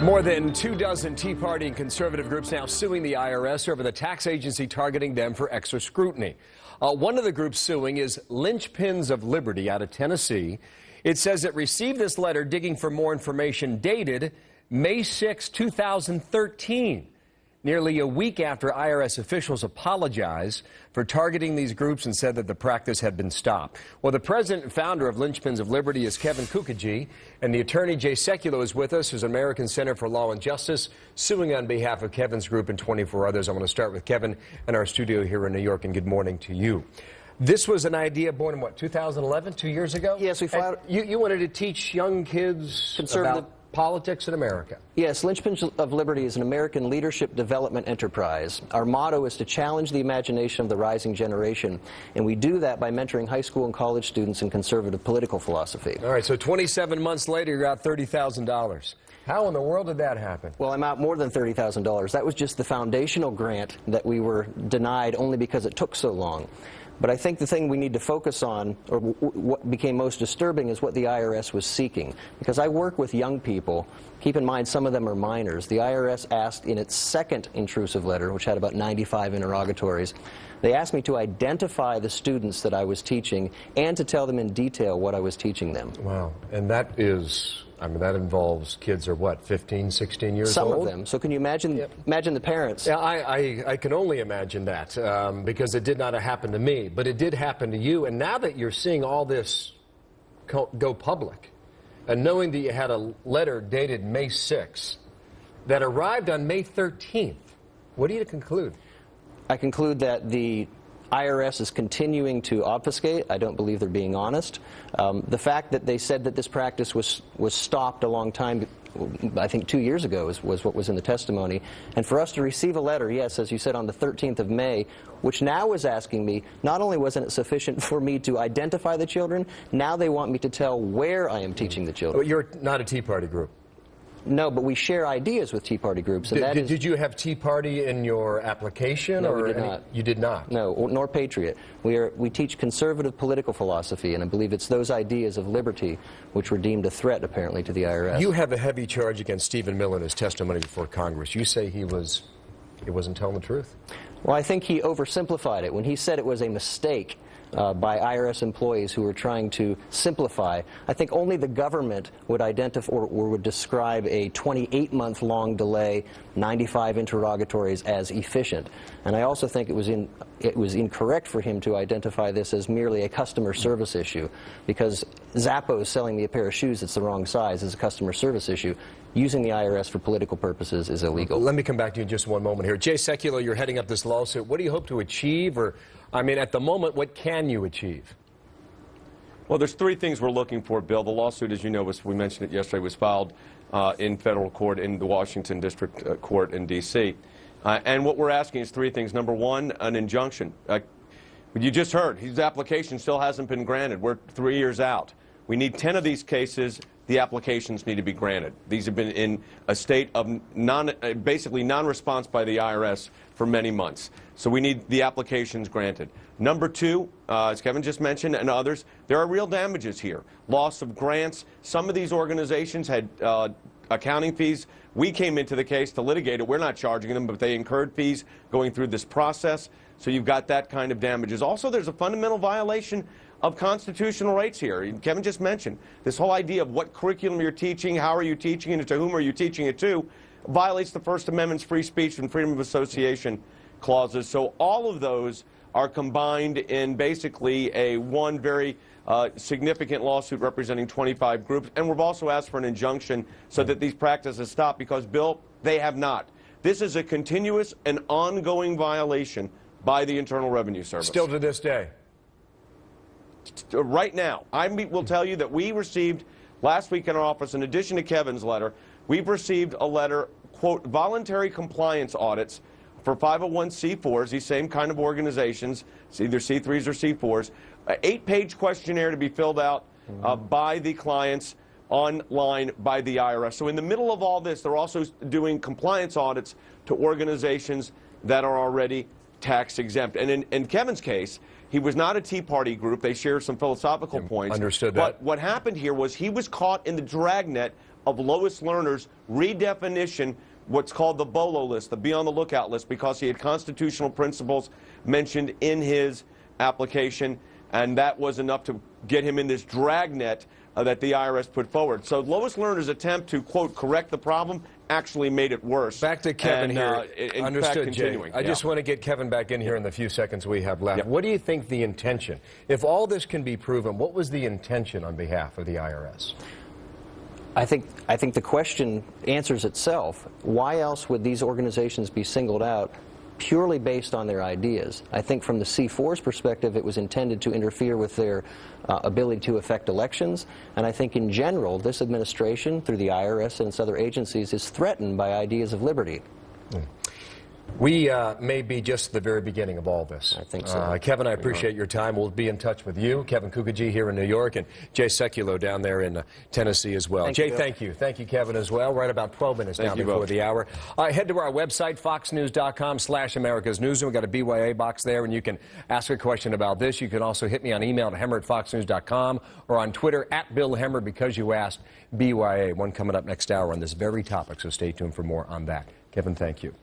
More than 24 Tea Party and conservative groups now suing the IRS over the tax agency targeting them for extra scrutiny. One of the groups suing is Linchpins of Liberty out of Tennessee. It says it received this letter digging for more information dated May 6, 2013. Nearly a week after IRS officials apologized for targeting these groups and said that the practice had been stopped. Well, the president and founder of Linchpins of Liberty is Kevin Kookogey, and the attorney Jay Sekulow is with us, who's American Center for Law and Justice, suing on behalf of Kevin's group and 24 others. I'm going to start with Kevin in our studio here in New York, and good morning to you. This was an idea born in, what, 2011, 2 years ago? Yes, we filed. You wanted to teach young kids about politics in America. Yes, Linchpins of Liberty is an American leadership development enterprise. Our motto is to challenge the imagination of the rising generation, and we do that by mentoring high school and college students in conservative political philosophy. All right, so 27 months later, you're out $30,000. How in the world did that happen? Well, I'm out more than $30,000. That was just the foundational grant that we were denied only because it took so long. But I think the thing we need to focus on, or what became most disturbing, is what the IRS was seeking. Because I work with young people. Keep in mind, some of them are minors. The IRS asked in its second intrusive letter, which had about 95 interrogatories, they asked me to identify the students that I was teaching and to tell them in detail what I was teaching them. Wow. And that is, I mean, that involves kids are what, 15, 16 years Some old? of them. So can you imagine, imagine the parents? Yeah, I can only imagine that because it did not happen to me, but it did happen to you. And now that you're seeing all this go public and knowing that you had a letter dated May 6th that arrived on May 13th, what do you conclude? I conclude that the IRS is continuing to obfuscate. I don't believe they're being honest. The fact that they said that this practice was stopped a long time, I think 2 years ago, was what was in the testimony. And for us to receive a letter, yes, as you said, on the 13th of May, which now is asking me, not only wasn't it sufficient for me to identify the children, now they want me to tell where I am teaching the children. But you're not a Tea Party group. No, but we share ideas with Tea Party groups. And did you have Tea Party in your application? No, or we did not. You did not? No, nor Patriot. We teach conservative political philosophy, and I believe it's those ideas of liberty which were deemed a threat, apparently, to the IRS. You have a heavy charge against Stephen Miller in his testimony before Congress. You say he wasn't telling the truth? Well, I think he oversimplified it. When he said it was a mistake by IRS employees who were trying to simplify, I think only the government would identify or would describe a 28-month-long delay, 95 interrogatories as efficient. And I also think it was incorrect for him to identify this as merely a customer service issue, because Zappos selling me a pair of shoes that's the wrong size is a customer service issue. Using the IRS for political purposes is illegal. Let me come back to you in just one moment here. Jay Sekulow, you're heading up this lawsuit. What do you hope to achieve? Or, I mean, at the moment, what can you achieve? Well, there's three things we're looking for, Bill. The lawsuit, as you know, we mentioned it yesterday, was filed in federal court in the Washington District Court in D.C. And what we're asking is three things. Number one, an injunction. You just heard, his application still hasn't been granted. We're 3 years out. We need 10 of these cases. The applications need to be granted. These have been in a state of basically non-response by the IRS for many months. So we need the applications granted. Number two, as Kevin just mentioned and others, there are real damages here. Loss of grants. Some of these organizations had accounting fees. We came into the case to litigate it. We're not charging them, but they incurred fees going through this process. So you've got that kind of damages. Also, there's a fundamental violation of constitutional rights here. Kevin just mentioned this whole idea of what curriculum you're teaching, how are you teaching it, and to whom are you teaching it to, violates the First Amendment's free speech and freedom of association clauses. So all of those are combined in basically one very significant lawsuit representing 25 groups. And we've also asked for an injunction so that these practices stop, because, Bill, they have not. This is a continuous and ongoing violation by the Internal Revenue Service. Still to this day? Right now, I will tell you that we received last week in our office, in addition to Kevin's letter, we've received a letter, quote, voluntary compliance audits for 501c4s, these same kind of organizations, it's either C3s or C4s, an 8-page questionnaire to be filled out by the clients online by the IRS. So in the middle of all this, they're also doing compliance audits to organizations that are already tax exempt. And in Kevin's case, he was not a Tea Party group. They shared some philosophical points. Understood that. But what happened here was he was caught in the dragnet of lowest learners redefinition, what's called the BOLO list, the be on the lookout list, because he had constitutional principles mentioned in his application, and that was enough to get him in this dragnet that the IRS put forward. So lowest learners' attempt to, quote, correct the problem actually made it worse. Back to Kevin here. Understood, Jay. I just want to get Kevin back in here in the few seconds we have left. Yep. What do you think the intention, if all this can be proven, what was the intention on behalf of the IRS? I think the question answers itself. Why else would these organizations be singled out purely based on their ideas? I think from the C4's perspective, it was intended to interfere with their ability to affect elections, and I think in general, this administration, through the IRS and its other agencies, is threatened by ideas of liberty. We may be just the very beginning of all this. I think so. Kevin, I appreciate your time. We'll be in touch with you. Kevin Kookogey here in New York, and Jay Sekulow down there in Tennessee as well. Jay, thank you. Thank you, Kevin, as well. Right about 12 minutes now before the hour. Head to our website, foxnews.com/America's Newsroom. We've got a BYA box there, and you can ask a question about this. You can also hit me on email at hemmer@foxnews.com or on Twitter @BillHemmer because you asked BYA. One coming up next hour on this very topic, so stay tuned for more on that. Kevin, thank you.